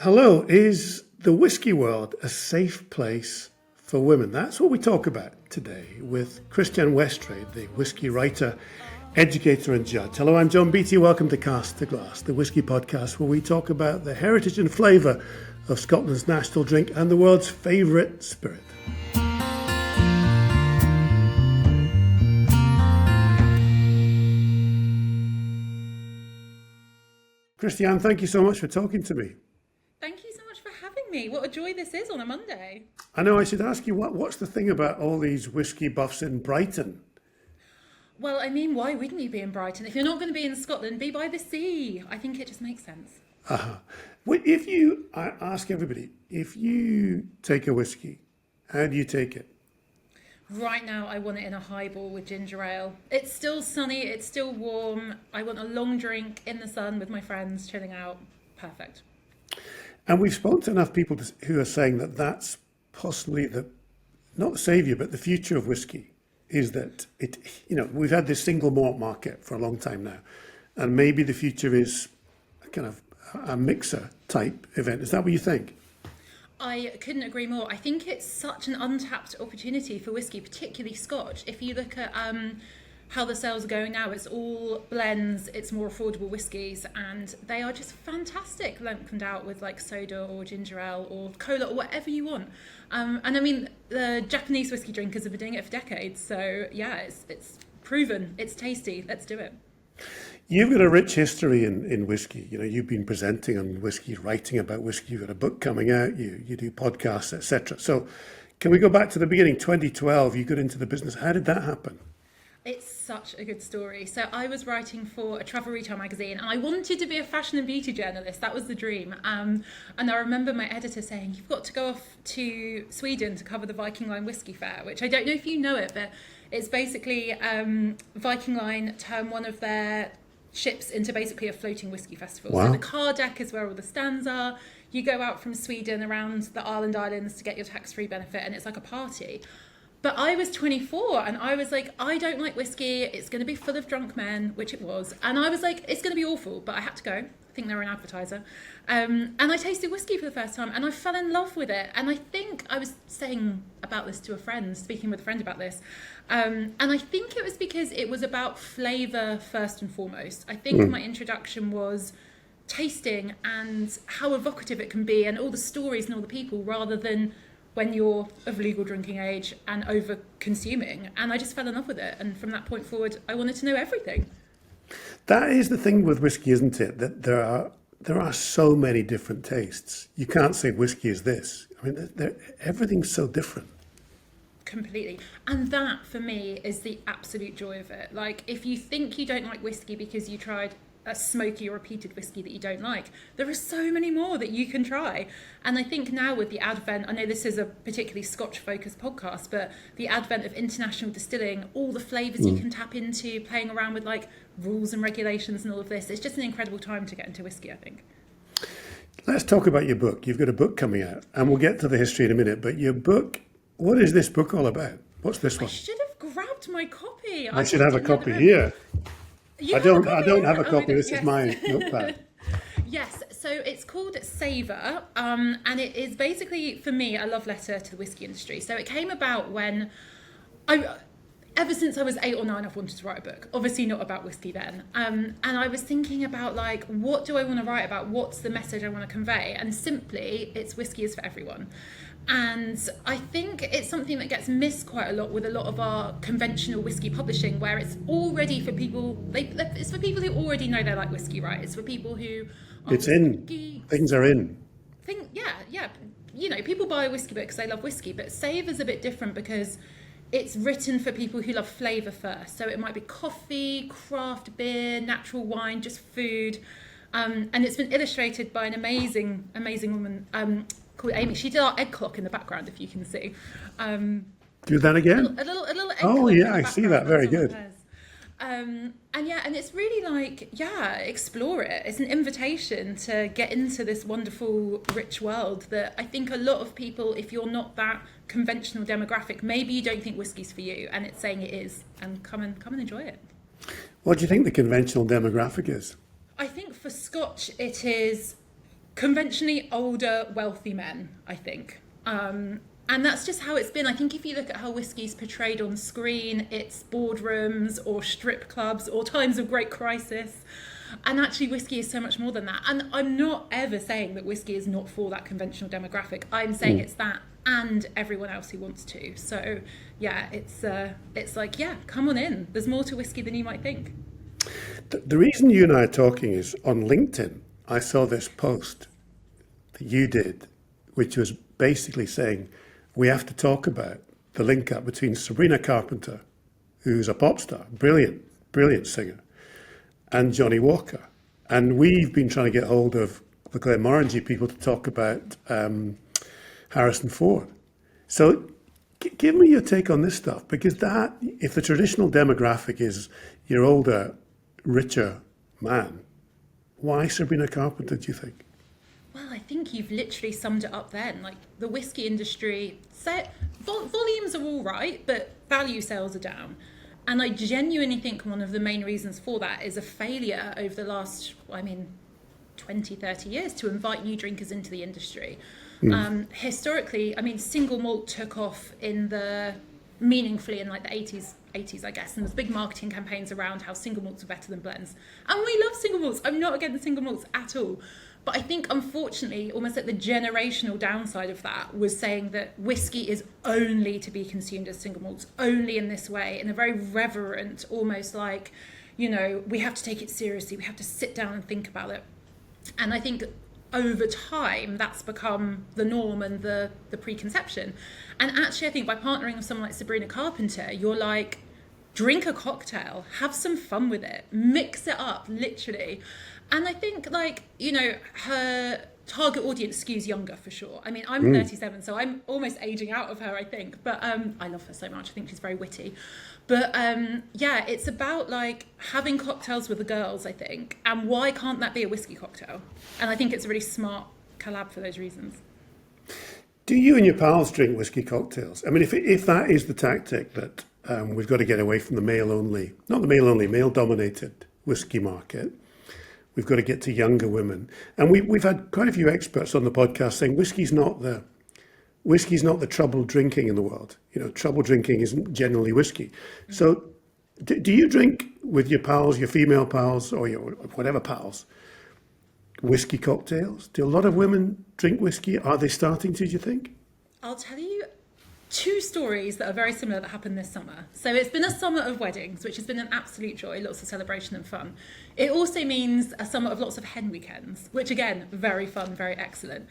Hello, is the whiskey world a safe place for women? That's what we talk about today with Kristiane Westray, the whiskey writer, educator and judge. Hello, I'm John Beattie. Welcome to Cast to Glass, the whiskey podcast where we talk about the heritage and flavour of Scotland's national drink and the world's favourite spirit. Kristiane, thank you so much for talking to me. Thank you so much for having me. What a joy this is on a Monday. I know I should ask you, what's the thing about all these whiskey buffs in Brighton? Well, I mean, why wouldn't you be in Brighton? If you're not going to be in Scotland, be by the sea. I think it just makes sense. I ask everybody, if you take a whiskey, how do you take it? Right now, I want it in a highball with ginger ale. It's still sunny, it's still warm. I want a long drink in the sun with my friends, chilling out. Perfect. And we've spoken to enough people who are saying that that's possibly not the saviour, but the future of whiskey is that we've had this single malt market for a long time now. And maybe the future is a kind of a mixer type event. Is that what you think? I couldn't agree more. I think it's such an untapped opportunity for whiskey, particularly Scotch. If you look at how the sales are going now, it's all blends, it's more affordable whiskies, and they are just fantastic, lengthened out with like soda or ginger ale or cola or whatever you want. And I mean, the Japanese whiskey drinkers have been doing it for decades, so yeah, it's proven, it's tasty, let's do it. You've got a rich history in whiskey. You've been presenting on whiskey, writing about whiskey. You've got a book coming out. You do podcasts, etc. So, can we go back to the beginning? 2012, you got into the business. How did that happen? It's such a good story. So I was writing for a travel retail magazine and I wanted to be a fashion and beauty journalist. That was the dream. And I remember my editor saying, you've got to go off to Sweden to cover the Viking Line Whiskey Fair, which I don't know if you know it, but it's basically Viking Line turn one of their ships into basically a floating whiskey festival. Wow. So the car deck is where all the stands are. You go out from Sweden around the islands to get your tax-free benefit and it's like a party. But I was 24 and I was like, I don't like whiskey. It's going to be full of drunk men, which it was. And I was like, it's going to be awful, but I had to go. I think they were an advertiser. And I tasted whiskey for the first time and I fell in love with it. And I think I was saying about this to a friend, speaking with a friend about this. And I think it was because it was about flavour first and foremost. I think my introduction was tasting and how evocative it can be and all the stories and all the people rather than when you're of legal drinking age and over consuming. And I just fell in love with it. And from that point forward, I wanted to know everything. That is the thing with whiskey, isn't it? That there are so many different tastes. You can't say whiskey is this. I mean, everything's so different. Completely. And that, for me, is the absolute joy of it. Like, if you think you don't like whiskey because you tried a smoky or repeated whiskey that you don't like, there are so many more that you can try. And I think now with the advent, I know this is a particularly Scotch focused podcast, but the advent of international distilling, all the flavours you can tap into, playing around with like rules and regulations and all of this, it's just an incredible time to get into whiskey, I think. Let's talk about your book. You've got a book coming out and we'll get to the history in a minute, but your book, what is this book all about? What's this one? I should have grabbed my copy. I should have a copy here. I don't have a copy. This Yes. is my notepad. Yes, so it's called Savour, and it is basically, for me, a love letter to the whiskey industry. So it came about when ever since I was 8 or 9, I've wanted to write a book. Obviously not about whiskey then. And I was thinking about like, what do I want to write about? What's the message I want to convey? And simply, it's whiskey is for everyone. And I think it's something that gets missed quite a lot with a lot of our conventional whiskey publishing, where it's already for people, it's for people who already know they like whiskey, right? It's for people who are It's in. Things are in. Yeah. People buy a whiskey book because they love whiskey, but Savour's a bit different because it's written for people who love flavour first. So it might be coffee, craft beer, natural wine, just food. And it's been illustrated by an amazing woman called Amy. She did our egg clock in the background, if you can see. Do that again? A little egg Oh, clock. yeah, I see that. Very good. And it's really like, explore it. It's an invitation to get into this wonderful, rich world that I think a lot of people, if you're not that conventional demographic, maybe you don't think whiskey's for you, and it's saying it is, and come and enjoy it. What do you think the conventional demographic is? I think for Scotch, it is conventionally older, wealthy men, I think. And that's just how it's been. I think if you look at how whiskey's portrayed on screen, it's boardrooms or strip clubs or times of great crisis. And actually whiskey is so much more than that. And I'm not ever saying that whiskey is not for that conventional demographic. I'm saying it's that and everyone else who wants to. So yeah, it's like, yeah, come on in. There's more to whiskey than you might think. The reason you and I are talking is on LinkedIn, I saw this post that you did, which was basically saying, we have to talk about the link up between Sabrina Carpenter, who's a pop star, brilliant singer, and Johnny Walker. And we've been trying to get hold of the Glenmorangie people to talk about Harrison Ford. So give me your take on this stuff, because that, if the traditional demographic is your older, richer man, why Sabrina Carpenter, do you think? Well, I think you've literally summed it up then. Like the whiskey industry, volumes are all right, but value sales are down. And I genuinely think one of the main reasons for that is a failure over the last, 20, 30 years to invite new drinkers into the industry. Historically, single malt took off meaningfully in like the 80s, I guess, and there's big marketing campaigns around how single malts are better than blends. And we love single malts. I'm not against single malts at all. But I think, unfortunately, almost like the generational downside of that was saying that whiskey is only to be consumed as single malts, only in this way, in a very reverent, almost like, we have to take it seriously, we have to sit down and think about it. And I think over time, that's become the norm and the preconception. And actually, I think by partnering with someone like Sabrina Carpenter, you're like, drink a cocktail, have some fun with it, mix it up, literally. And I think, her target audience skews younger for sure. I'm 37, so I'm almost aging out of her, I think. But I love her so much. I think she's very witty. But it's about having cocktails with the girls, I think. And why can't that be a whiskey cocktail? And I think it's a really smart collab for those reasons. Do you and your pals drink whiskey cocktails? If that is the tactic that we've got to get away from the male-dominated whiskey market, we've got to get to younger women. And we've had quite a few experts on the podcast saying whiskey's not the troubled drinking in the world. Troubled drinking isn't generally whiskey. So do you drink with your pals, your female pals, or your whatever pals, whiskey cocktails? Do a lot of women drink whiskey? Are they starting to, do you think? I'll tell you two stories that are very similar that happened this summer. So it's been a summer of weddings, which has been an absolute joy, lots of celebration and fun. It also means a summer of lots of hen weekends, which again, very fun, very excellent.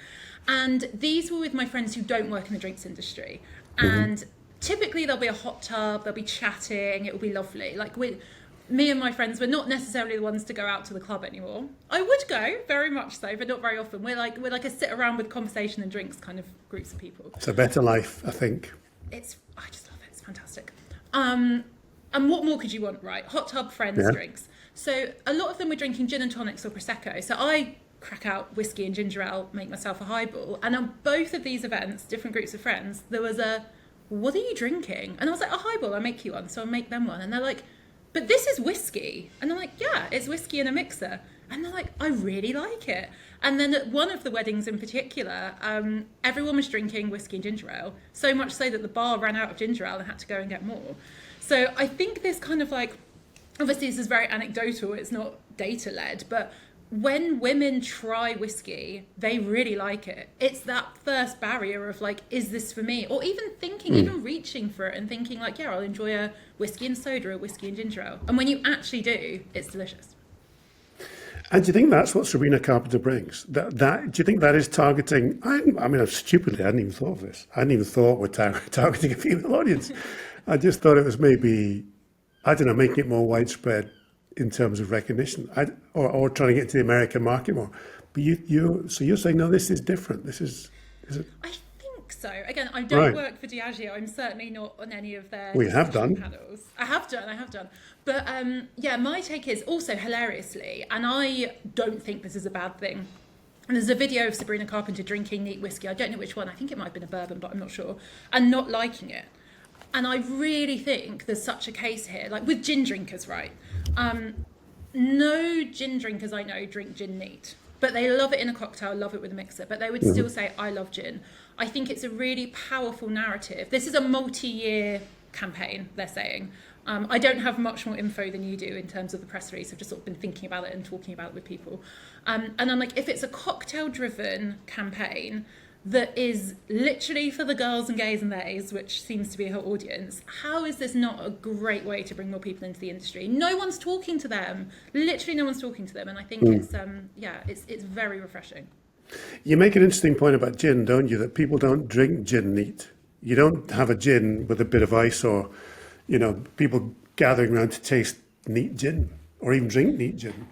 And these were with my friends who don't work in the drinks industry. And typically there'll be a hot tub, they'll be chatting, it will be lovely. Me and my friends, we're not necessarily the ones to go out to the club anymore. I would go, very much so, but not very often. We're like a sit around with conversation and drinks kind of groups of people. It's a better life, I think. I just love it. It's fantastic. And what more could you want, right? Hot tub, friends, drinks. So a lot of them were drinking gin and tonics or Prosecco. So I crack out whiskey and ginger ale, make myself a highball. And on both of these events, different groups of friends, there was what are you drinking? And I was like, a highball, I'll make you one. So I'll make them one. And they're like, but this is whiskey. And I'm like, yeah, it's whiskey in a mixer. And they're like, I really like it. And then at one of the weddings in particular, everyone was drinking whiskey and ginger ale, so much so that the bar ran out of ginger ale and had to go and get more. So I think this kind of obviously this is very anecdotal, it's not data-led, but when women try whiskey, they really like it. It's that first barrier of is this for me? Or even thinking, even reaching for it and thinking I'll enjoy a whiskey and soda, a whiskey and ginger ale. And when you actually do, it's delicious. And do you think that's what Sabrina Carpenter brings? That do you think that is targeting? Stupidly, I hadn't even thought of this. I hadn't even thought we're targeting a female audience. I just thought it was maybe, making it more widespread in terms of recognition, or trying to get to the American market more. But you're saying no, this is different. Is it? I think so. Again, I don't work for Diageo. I'm certainly not on any of their panels. I have done. But my take is also hilariously, and I don't think this is a bad thing. And there's a video of Sabrina Carpenter drinking neat whiskey. I don't know which one. I think it might have been a bourbon, but I'm not sure. And not liking it. And I really think there's such a case here, with gin drinkers, right? No gin drinkers I know drink gin neat. but they love it in a cocktail, love it with a mixer, but they would still say, I love gin. I think it's a really powerful narrative. This is a multi-year campaign, they're saying. I don't have much more info than you do in terms of the press release. I've just sort of been thinking about it and talking about it with people. And I'm like, if it's a cocktail-driven campaign that is literally for the girls and gays and theys, which seems to be her audience, how is this not a great way to bring more people into the industry? No one's talking to them. Literally no one's talking to them. And I think it's very refreshing. You make an interesting point about gin, don't you? That people don't drink gin neat. You don't have a gin with a bit of ice or, people gathering around to taste neat gin or even drink neat gin.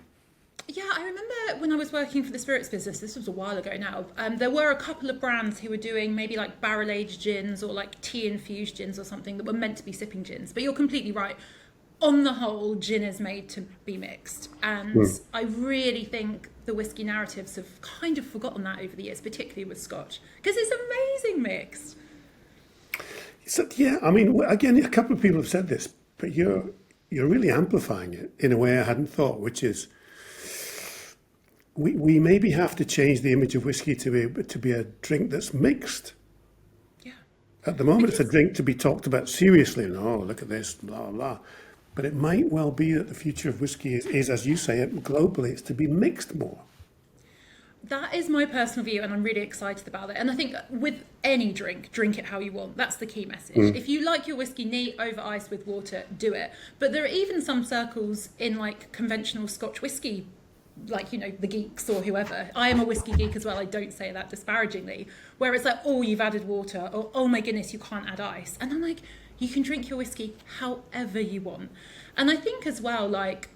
Yeah, I remember when I was working for the spirits business, this was a while ago now, there were a couple of brands who were doing maybe like barrel-aged gins or like tea-infused gins or something that were meant to be sipping gins. But you're completely right. On the whole, gin is made to be mixed. And I really think the whiskey narratives have kind of forgotten that over the years, particularly with Scotch, because it's amazing mixed. So, yeah, I mean, again, a couple of people have said this, but you're really amplifying it in a way I hadn't thought, which is we maybe have to change the image of whiskey to be a drink that's mixed. Yeah. At the moment, it's a drink to be talked about seriously, and oh, look at this, blah, blah. But it might well be that the future of whiskey is, as you say it, globally, it's to be mixed more. That is my personal view, and I'm really excited about it. And I think with any drink it how you want. That's the key message. If you like your whiskey neat, over ice with water, do it. But there are even some circles in like conventional Scotch whiskey, like, the geeks or whoever. I am a whiskey geek as well. I don't say that disparagingly. Where it's like, oh, you've added water, or oh my goodness, you can't add ice. And I'm like, you can drink your whiskey however you want. And I think as well, like,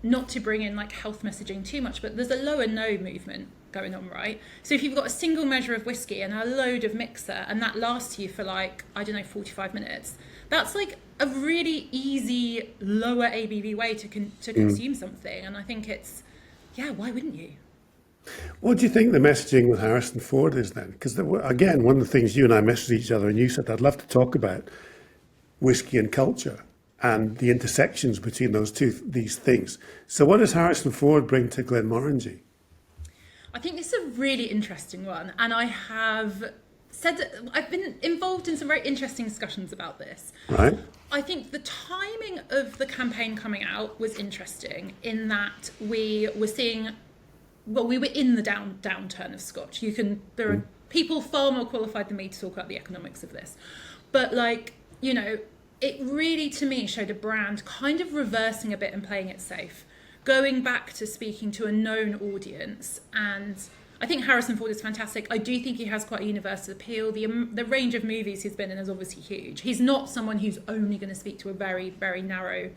not to bring in like health messaging too much, but there's a low and no movement going on, right? So if you've got a single measure of whiskey and a load of mixer and that lasts you for like, 45 minutes, that's like a really easy lower ABV way to consume something. And I think it's, why wouldn't you? What do you think the messaging with Harrison Ford is then? Because again, one of the things you and I messaged each other and you said, I'd love to talk about whiskey and culture and the intersections between these things. So what does Harrison Ford bring to Glenmorangie? I think this is a really interesting one, and I've been involved in some very interesting discussions about this. Right. I think the timing of the campaign coming out was interesting in that we were seeing, we were in the downturn of Scotch. There are people far more qualified than me to talk about the economics of this, but it really to me showed a brand kind of reversing a bit and playing it safe, going back to speaking to a known audience. And I think Harrison Ford is fantastic. I do think he has quite a universal appeal. The range of movies he's been in is obviously huge. He's not someone who's only going to speak to a very, very narrow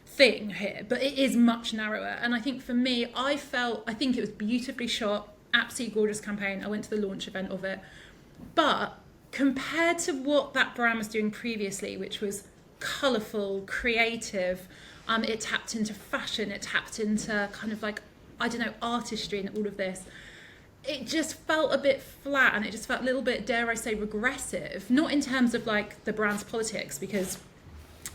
thing here, but it is much narrower. And I think for me, I think it was beautifully shot, absolutely gorgeous campaign. I went to the launch event of it. But compared to what that brand was doing previously, which was colourful, creative, it tapped into fashion, it tapped into kind of like, artistry and all of this. It just felt a bit flat, and it just felt a little bit, dare I say, regressive. Not in terms of like the brand's politics, because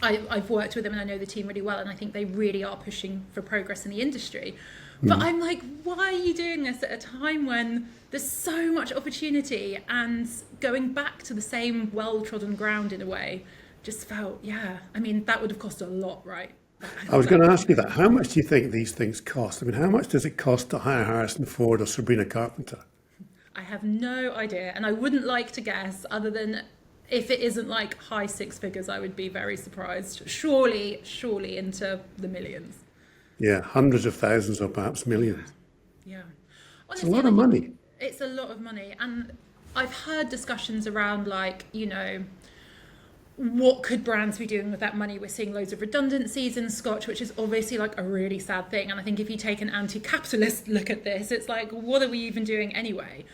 I've worked with them and I know the team really well, and I think they really are pushing for progress in the industry. But I'm like, why are you doing this at a time when there's so much opportunity, and going back to the same well-trodden ground in a way just felt, that would have cost a lot, right? I was going to ask you that. How much do you think these things cost? I mean, how much does it cost to hire Harrison Ford or Sabrina Carpenter? I have no idea, and I wouldn't like to guess, other than if it isn't like high six figures, I would be very surprised. Surely into the millions. Yeah, hundreds of thousands or perhaps millions. Yeah. Honestly, it's a lot of money. It's a lot of money. And I've heard discussions around like, what could brands be doing with that money? We're seeing loads of redundancies in Scotch, which is obviously like a really sad thing. And I think if you take an anti-capitalist look at this, it's like, what are we even doing anyway?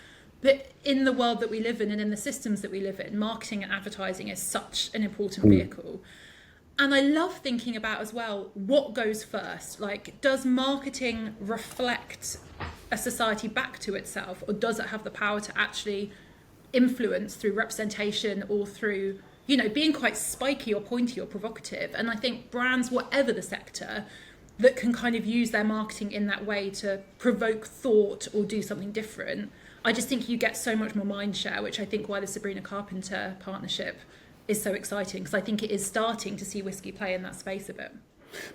But in the world that we live in and in the systems that we live in, marketing and advertising is such an important vehicle. And I love thinking about as well, what goes first? Like, does marketing reflect a society back to itself, or does it have the power to actually influence through representation or through, being quite spiky or pointy or provocative? And I think brands, whatever the sector, that can kind of use their marketing in that way to provoke thought or do something different, I just think you get so much more mind share, which I think why the Sabrina Carpenter partnership is so exciting, because I think it is starting to see whiskey play in that space a bit.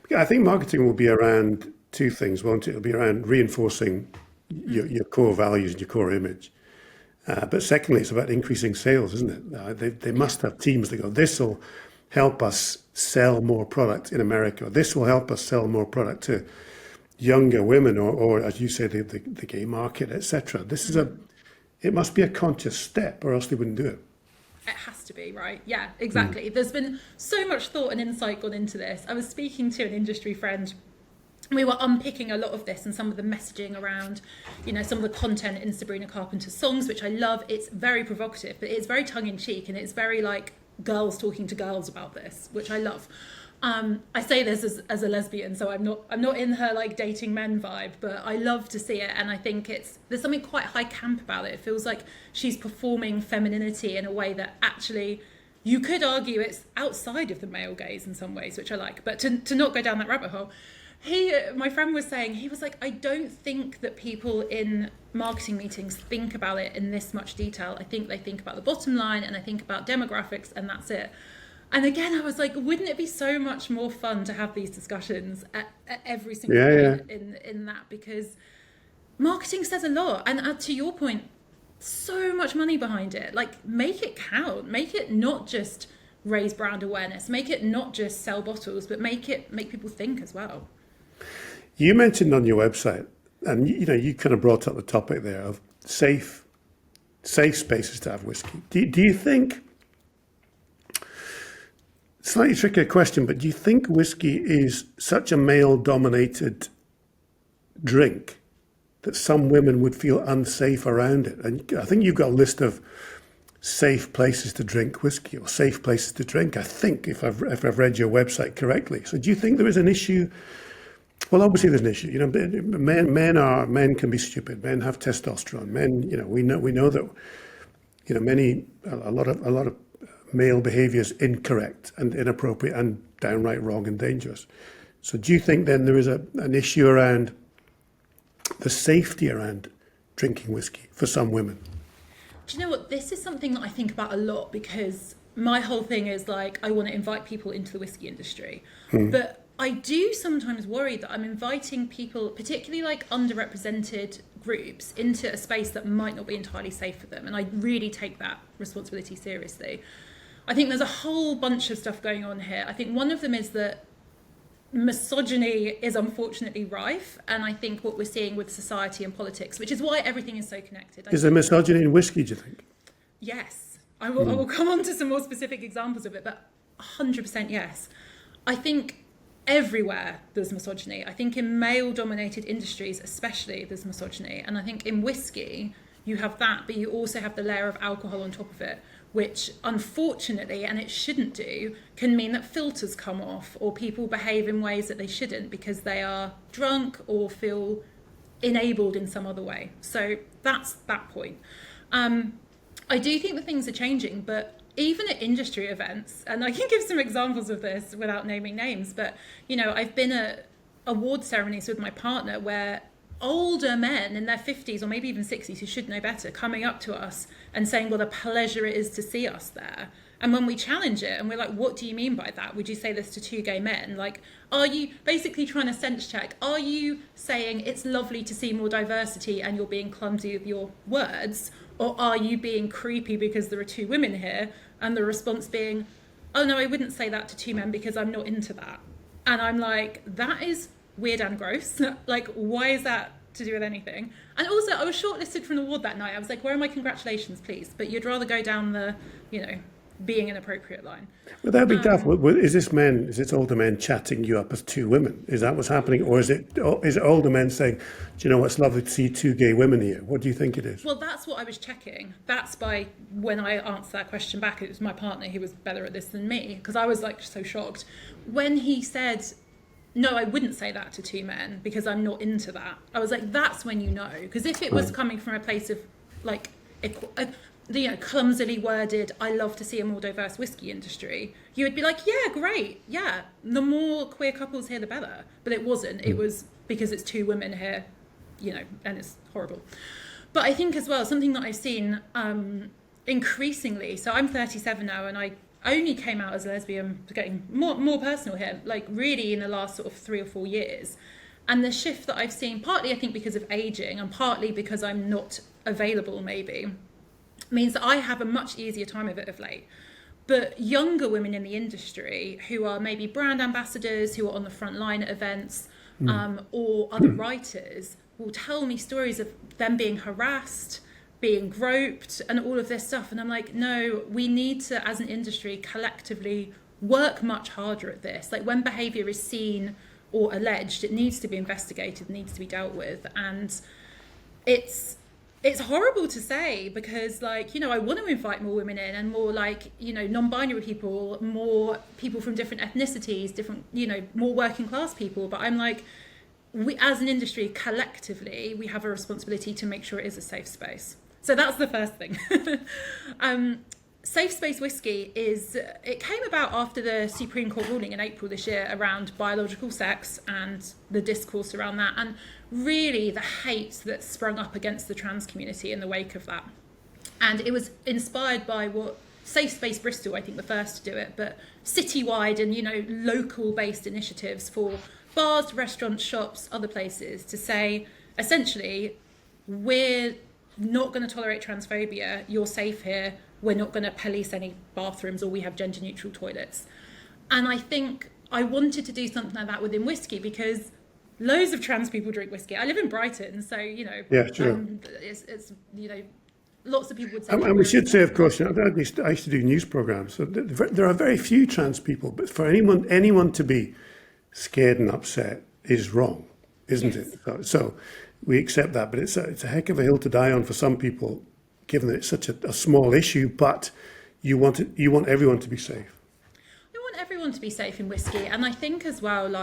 Yeah, I think marketing will be around two things, won't it? It'll be around reinforcing your core values and your core image. But secondly, it's about increasing sales, isn't it? They must have teams that go, this will help us sell more product in America. This will help us sell more product to younger women, or as you say, the gay market, etc. This is it must be a conscious step, or else they wouldn't do it. It has to be, right? Yeah, exactly. There's been so much thought and insight gone into this. I was speaking to an industry friend. We were unpicking a lot of this and some of the messaging around, some of the content in Sabrina Carpenter's songs, which I love. It's very provocative, but it's very tongue-in-cheek, and it's very like girls talking to girls about this, which I love. I say this as a lesbian, so I'm not in her like dating men vibe, but I love to see it, and I think there's something quite high camp about it. It feels like she's performing femininity in a way that actually you could argue it's outside of the male gaze in some ways, which I like. But to not go down that rabbit hole, my friend was saying, he was like, I don't think that people in marketing meetings think about it in this much detail. I think they think about the bottom line and I think about demographics, and that's it. And again, I was like, wouldn't it be so much more fun to have these discussions at every single point in that? Because marketing says a lot. And to your point, so much money behind it. Like, make it count. Make it not just raise brand awareness. Make it not just sell bottles, but make people think as well. You mentioned on your website, and you kind of brought up the topic there of safe spaces to have whiskey. Do you think, slightly trickier question, but do you think whiskey is such a male-dominated drink that some women would feel unsafe around it? And I think you've got a list of safe places to drink whiskey, or safe places to drink, I think, if I've read your website correctly. So do you think there is an issue? Well, obviously there's an issue. Men can be stupid. Men have testosterone. Men, we know that, a lot of male behavior is incorrect and inappropriate and downright wrong and dangerous. So do you think then there is an issue around the safety around drinking whiskey for some women? Do you know what? This is something that I think about a lot, because my whole thing is like, I want to invite people into the whiskey industry. But I do sometimes worry that I'm inviting people, particularly like underrepresented groups, into a space that might not be entirely safe for them. And I really take that responsibility seriously. I think there's a whole bunch of stuff going on here. I think one of them is that misogyny is unfortunately rife, and I think what we're seeing with society and politics, which is why everything is so connected. Is there misogyny in whiskey, do you think? Yes. I will come on to some more specific examples of it, but 100% yes. I think everywhere there's misogyny. I think in male-dominated industries especially there's misogyny, and I think in whiskey you have that, but you also have the layer of alcohol on top of it, which unfortunately, and it shouldn't do, can mean that filters come off or people behave in ways that they shouldn't because they are drunk or feel enabled in some other way. So that's that point. I do think that things are changing, but even at industry events, and I can give some examples of this without naming names, but I've been at award ceremonies with my partner where older men in their 50s or maybe even 60s who should know better coming up to us and saying what a pleasure it is to see us there. And when we challenge it and we're like, what do you mean by that? Would you say this to two gay men? Like, are you basically trying to sense check? Are you saying it's lovely to see more diversity and you're being clumsy with your words? Or are you being creepy because there are two women here? And the response being, oh no, I wouldn't say that to two men because I'm not into that. And I'm like, that is weird and gross. Like, why is that to do with anything? And also, I was shortlisted for an award that night. I was like, where are my congratulations, please? But you'd rather go down the, being inappropriate line. Would that be tough? Is this older men chatting you up as two women? Is that what's happening? Or is it older men saying, do you know what, it's lovely to see two gay women here? What do you think it is? Well, that's what I was checking. That's when I answered that question back, it was my partner who was better at this than me, because I was like so shocked. When he said, no, I wouldn't say that to two men because I'm not into that, I was like, that's when you know. Because if it was coming from a place of like clumsily worded, I love to see a more diverse whiskey industry, you would be like, yeah, great, yeah, the more queer couples here the better. But it wasn't. It was because it's two women here, and it's horrible. But I think as well, something that I've seen increasingly, so I'm 37 now, and I only came out as a lesbian, getting more personal here, like really in the last sort of 3 or 4 years. And the shift that I've seen, partly I think because of aging and partly because I'm not available maybe, means that I have a much easier time of it of late. But younger women in the industry who are maybe brand ambassadors, who are on the front line at events, or other writers will tell me stories of them being harassed, being groped, and all of this stuff. And I'm like, no, we need to, as an industry, collectively work much harder at this. Like when behaviour is seen or alleged, it needs to be investigated, needs to be dealt with. And it's horrible to say because, I want to invite more women in and more, non-binary people, more people from different ethnicities, different, more working class people. But I'm like, we, as an industry, collectively, we have a responsibility to make sure it is a safe space. So that's the first thing. Safe Space Whisky it came about after the Supreme Court ruling in April this year around biological sex and the discourse around that, and really the hate that sprung up against the trans community in the wake of that. And it was inspired by what Safe Space Bristol, I think the first to do it, but citywide and, local based initiatives for bars, restaurants, shops, other places to say, essentially, we're not going to tolerate transphobia, you're safe here, we're not going to police any bathrooms, or we have gender neutral toilets. And I think I wanted to do something like that within whiskey because loads of trans people drink whiskey. I live in Brighton, so, yeah, sure. It's lots of people would say. And we should say, of course, I used to do news programs, so there are very few trans people, but for anyone to be scared and upset is wrong, isn't it? So we accept that, but it's a heck of a hill to die on for some people, given that it's such a small issue. But you want everyone to be safe. I want everyone to be safe in whiskey, and I think as well,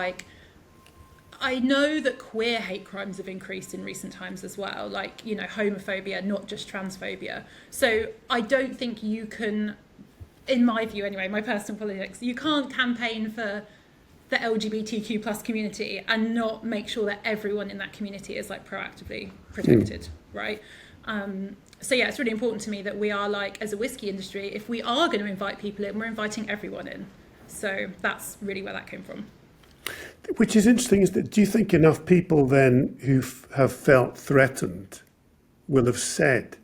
I know that queer hate crimes have increased in recent times as well, homophobia, not just transphobia. So I don't think you can, in my view anyway, my personal politics, you can't campaign for the LGBTQ plus community and not make sure that everyone in that community is proactively protected, right? So yeah, it's really important to me that we are as a whiskey industry, if we are going to invite people in, we're inviting everyone in. So that's really where that came from. Which is interesting, is that do you think enough people then who have felt threatened will have said,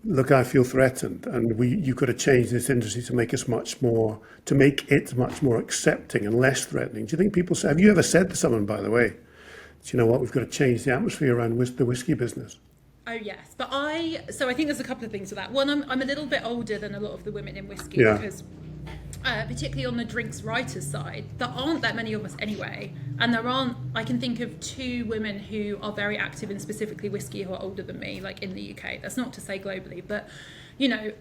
look, I feel threatened, and you've got to change this industry to make it much more accepting and less threatening? Do you think people say, have you ever said to someone, by the way, do you know what, we've got to change the atmosphere around the whiskey business? Oh yes, but I think there's a couple of things to that. One, I'm a little bit older than a lot of the women in whiskey because particularly on the drinks writers side, there aren't that many of us anyway, and I can think of 2 women who are very active in specifically whiskey who are older than me, in the UK. That's not to say globally, but there's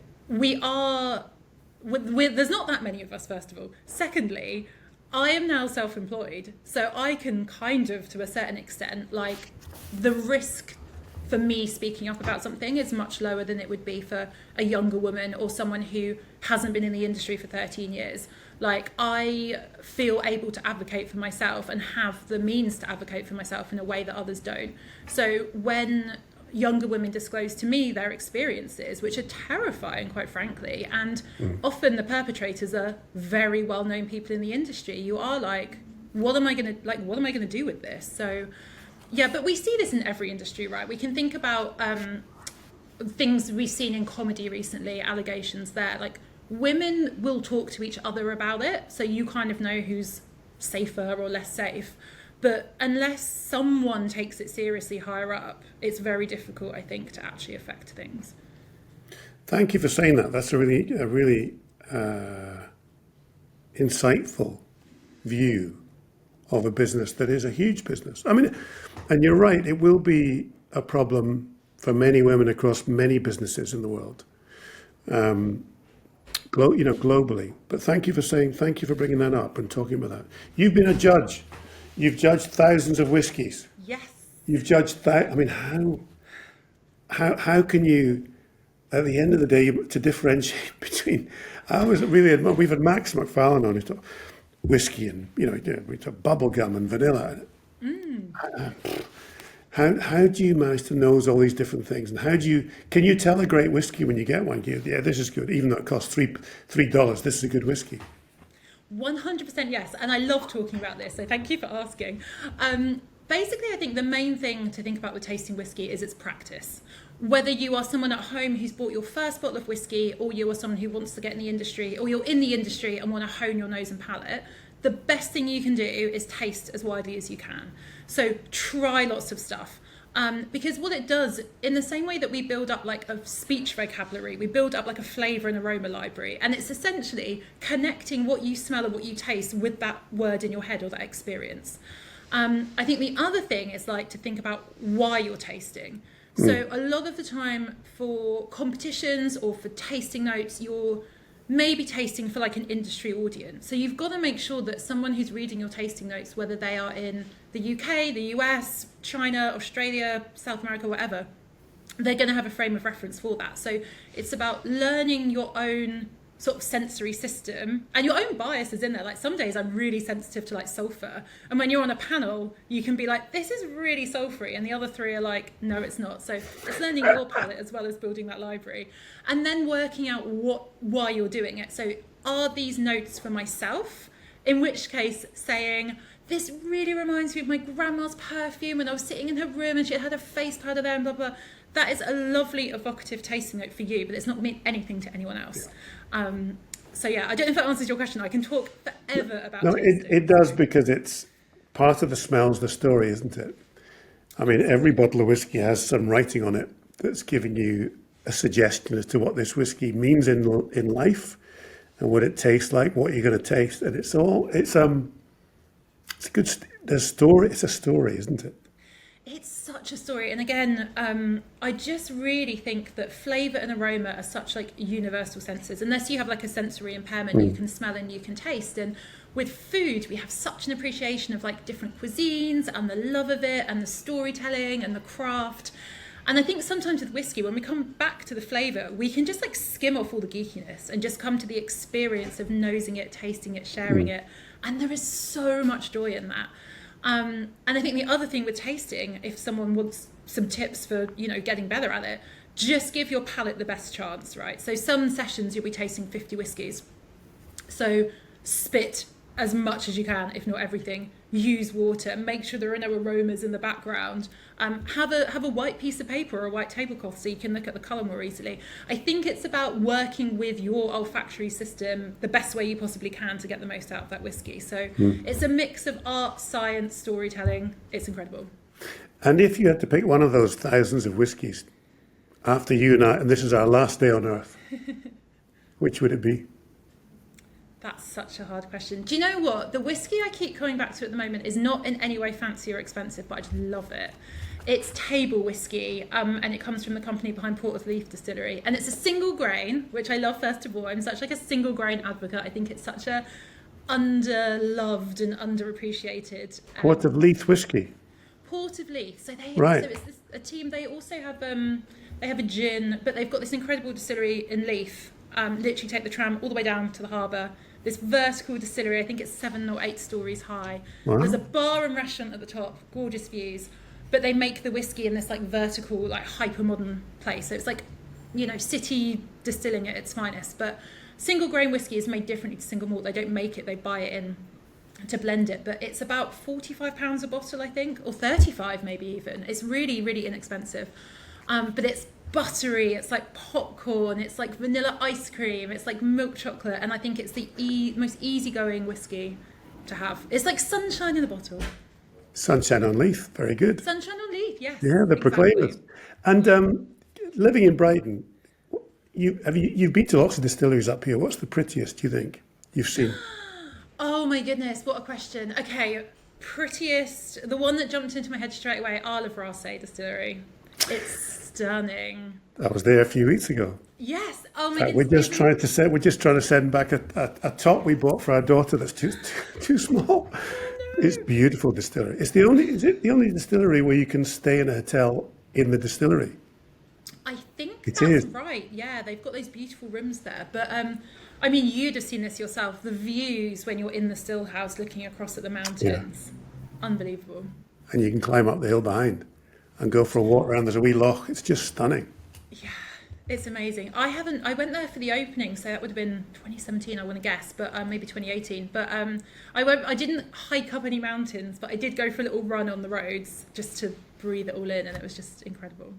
not that many of us, first of all. Secondly, I am now self-employed, so I can kind of, to a certain extent, the risk for me speaking up about something is much lower than it would be for a younger woman or someone who hasn't been in the industry for 13 years. I feel able to advocate for myself and have the means to advocate for myself in a way that others don't. So when younger women disclose to me their experiences, which are terrifying, quite frankly, and often the perpetrators are very well-known people in the industry, you are what am I going to do with this? So yeah, but we see this in every industry, right? We can think about things we've seen in comedy recently, allegations there. Women will talk to each other about it, so you kind of know who's safer or less safe. But unless someone takes it seriously higher up, it's very difficult, I think, to actually affect things. Thank you for saying that. That's a really insightful view of a business that is a huge business. I mean, and you're right, it will be a problem for many women across many businesses in the world, globally. But thank you for bringing that up and talking about that. You've been a judge. You've judged thousands of whiskies. Yes. You've judged how can you at the end of the day, to differentiate between, I was really, we've had Max McFarlane on, who's talked whiskey and, we talk bubble gum and vanilla. How do you manage to nose all these different things? And can you tell a great whiskey when you get one? Yeah, this is good, even though it costs $3, this is a good whiskey. 100% yes, and I love talking about this, so thank you for asking. Basically, I think the main thing to think about with tasting whiskey is its practice. Whether you are someone at home who's bought your first bottle of whiskey, or you are someone who wants to get in the industry, or you're in the industry and want to hone your nose and palate, the best thing you can do is taste as widely as you can. So try lots of stuff. Because what it does, in the same way that we build up like a speech vocabulary, we build up like a flavour and aroma library, and it's essentially connecting what you smell and what you taste with that word in your head or that experience. I think the other thing is like to think about why you're tasting. So a lot of the time for competitions or for tasting notes, you're maybe tasting for like an industry audience. So you've got to make sure that someone who's reading your tasting notes, whether they are in the UK, the US, China, Australia, South America, whatever, they're going to have a frame of reference for that. So it's about learning your own sort of sensory system and your own biases in there. Like some days I'm really sensitive to like sulfur, and when you're on a panel you can be like, this is really sulfury, and the other three are like, no it's not. So it's learning your palate as well as building that library, and then working out why you're doing it. So are these notes for myself, in which case saying, this really reminds me of my grandma's perfume when I was sitting in her room and she had a face powder there and blah blah. That is a lovely evocative tasting note for you, but it's not mean anything to anyone else. So yeah, I don't know if that answers your question. I can talk forever about tasting. It does, because it's part of the smell's the story, isn't it? I mean, every bottle of whiskey has some writing on it that's giving you a suggestion as to what this whiskey means in life and what it tastes like, what you're going to taste, and it's a good. It's a story, isn't it? It's such a story. And again, I just really think that flavour and aroma are such like universal senses. Unless you have like a sensory impairment, you can smell and you can taste. And with food, we have such an appreciation of like different cuisines and the love of it and the storytelling and the craft. And I think sometimes with whiskey, when we come back to the flavour, we can just like skim off all the geekiness and just come to the experience of nosing it, tasting it, sharing it. And there is so much joy in that. And I think the other thing with tasting, if someone wants some tips for, getting better at it, just give your palate the best chance, right? So some sessions you'll be tasting 50 whiskies. So spit as much as you can, if not everything. Use water, make sure there are no aromas in the background. Have a white piece of paper or a white tablecloth so you can look at the colour more easily. I think it's about working with your olfactory system the best way you possibly can to get the most out of that whiskey. So it's a mix of art, science, storytelling. It's incredible. And if you had to pick one of those thousands of whiskies after you and I, and this is our last day on earth, which would it be? That's such a hard question. Do you know what? The whiskey I keep coming back to at the moment is not in any way fancy or expensive, but I just love it. It's table whiskey, and it comes from the company behind Porterleaf Distillery. And it's a single grain, which I love first of all. I'm such like a single grain advocate. I think it's such a underloved and underappreciated. Porterleaf whiskey. Porterleaf. So right. So it's a team. They also have a gin, but they've got this incredible distillery in Leith. Literally take the tram all the way down to the harbour. This vertical distillery, I think it's 7 or 8 stories high. Wow. There's a bar and restaurant at the top, gorgeous views. But they make the whiskey in this like vertical, like hyper modern place. So it's like, city distilling at its finest. But single grain whiskey is made differently to single malt. They don't make it, they buy it in to blend it. But it's about £45 a bottle, I think, or 35 maybe even. It's really, really inexpensive. But it's buttery, it's like popcorn, it's like vanilla ice cream, it's like milk chocolate, and I think it's the most easygoing whiskey to have. It's like sunshine in a bottle. Sunshine on Leith, very good. Sunshine on Leith, yes. Yeah, the proclaimers. And living in Brighton, you've been to lots of distilleries up here. What's the prettiest, do you think, you've seen? Oh my goodness, what a question. Okay, prettiest, the one that jumped into my head straight away, Isle of Raasay Distillery. It's stunning. I was there a few weeks ago. Yes. Oh my goodness. We're just trying to send back a top we bought for our daughter that's too small. Oh, no. It's beautiful distillery. Is it the only distillery where you can stay in a hotel in the distillery? I think It That's is. right. Yeah, they've got those beautiful rooms there. But I mean, you'd have seen this yourself. The views when you're in the still house looking across at the mountains, unbelievable. And you can climb up the hill behind and go for a walk around. There's a wee loch. It's just stunning. Yeah, it's amazing. I went there for the opening, so that would have been 2017, I want to guess, but maybe 2018. But I didn't hike up any mountains, but I did go for a little run on the roads just to breathe it all in, and it was just incredible.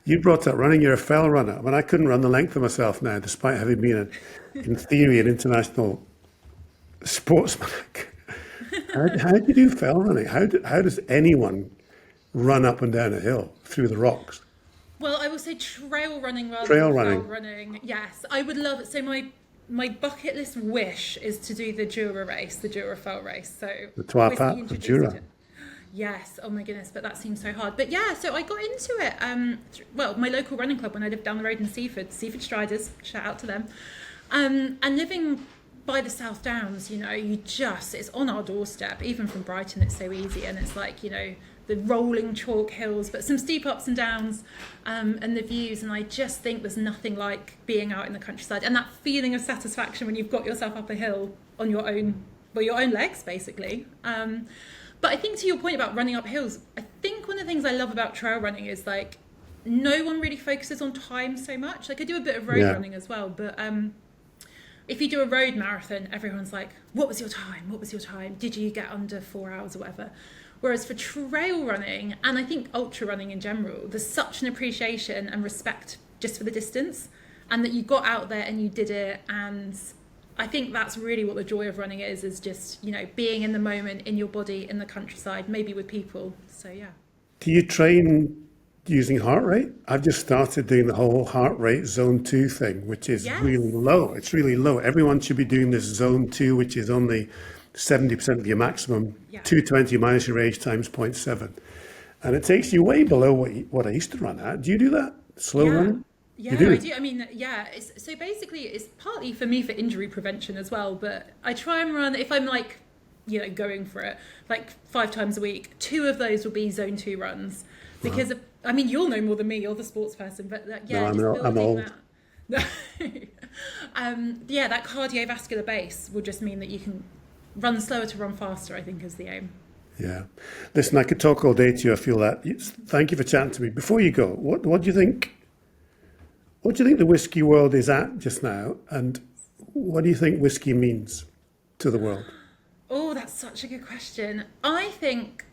You brought up running. You're a fell runner. I mean, I couldn't run the length of myself now, despite having been, in theory, an international sportsman. How do you do fell running? How does anyone run up and down a hill through the rocks? Well, I will say trail running rather Trail than running. fell running. Yes, I would love it. So my bucket list wish is to do the Jura race, the Jura fell race. So The Trois Whisky Pas of introduced Jura. it. Yes, oh my goodness, but that seems so hard. But yeah, so I got into it. My local running club when I lived down the road in Seaford Striders, shout out to them. And living by the South Downs, it's on our doorstep. Even from Brighton, it's so easy, and it's like, the rolling chalk hills, but some steep ups and downs, and the views. And I just think there's nothing like being out in the countryside and that feeling of satisfaction when you've got yourself up a hill on your own legs, basically. But I think to your point about running up hills, I think one of the things I love about trail running is like no one really focuses on time so much. Like I do a bit of road running as well, but if you do a road marathon, everyone's like, what was your time? What was your time? Did you get under 4 hours or whatever? Whereas for trail running, and I think ultra running in general, there's such an appreciation and respect just for the distance, and that you got out there and you did it. And I think that's really what the joy of running is just, being in the moment, in your body, in the countryside, maybe with people. So, yeah. Do you train using heart rate? I've just started doing the whole heart rate zone 2 thing, which is really low. It's really low. Everyone should be doing this zone 2, which is only 70% of your maximum, 220 minus your age times 0.7. And it takes you way below what I used to run at. Do you do that? Slow running? Yeah, I do. I mean, so basically it's partly for me for injury prevention as well, but I try and run, if I'm like, going for it, like 5 times a week, 2 of those will be zone 2 runs. Because, I mean, you'll know more than me, you're the sports person, but I'm old. That cardiovascular base will just mean that you can run slower to run faster, I think, is the aim. Yeah. Listen, I could talk all day to you. I feel that. Thank you for chatting to me. Before you go, what do you think? What do you think the whiskey world is at just now, and what do you think whiskey means to the world? Oh, that's such a good question. I think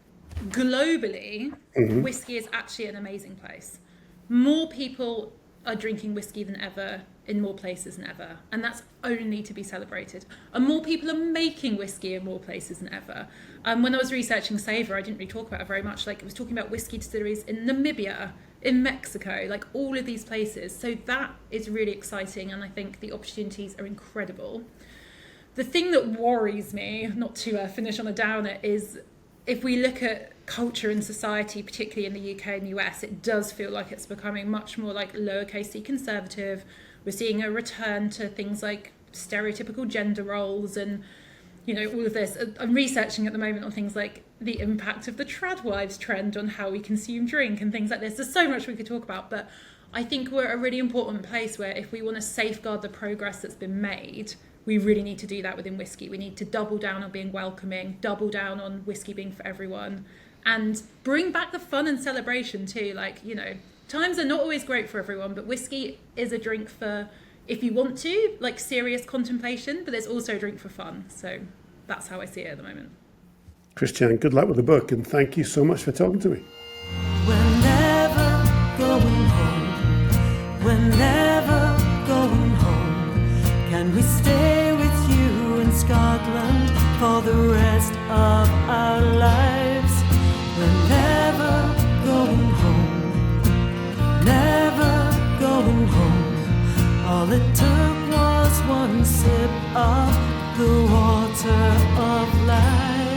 globally, whiskey is actually an amazing place. More people are drinking whiskey than ever in more places than ever, and that's only to be celebrated. And more people are making whiskey in more places than ever. When I was researching Savour, I didn't really talk about it very much. Like, I was talking about whiskey distilleries in Namibia, in Mexico, like all of these places. So that is really exciting, and I think the opportunities are incredible. The thing that worries me, not to finish on a downer, is if we look at culture and society, particularly in the UK and US, it does feel like it's becoming much more like lowercase c conservative. We're seeing a return to things like stereotypical gender roles and, all of this. I'm researching at the moment on things like the impact of the trad wives trend on how we consume drink and things like this. There's so much we could talk about, but I think we're at a really important place where if we want to safeguard the progress that's been made, we really need to do that within whiskey. We need to double down on being welcoming, double down on whiskey being for everyone, and bring back the fun and celebration too. Times are not always great for everyone, but whiskey is a drink for, if you want to, like serious contemplation, but there's also a drink for fun. So that's how I see it at the moment. Kristiane, good luck with the book, and thank you so much for talking to me. We're never going home. We're never going home. Can we stay with you in Scotland for the rest of our lives? We're never going home. Never going home. All it took was one sip of the water of life.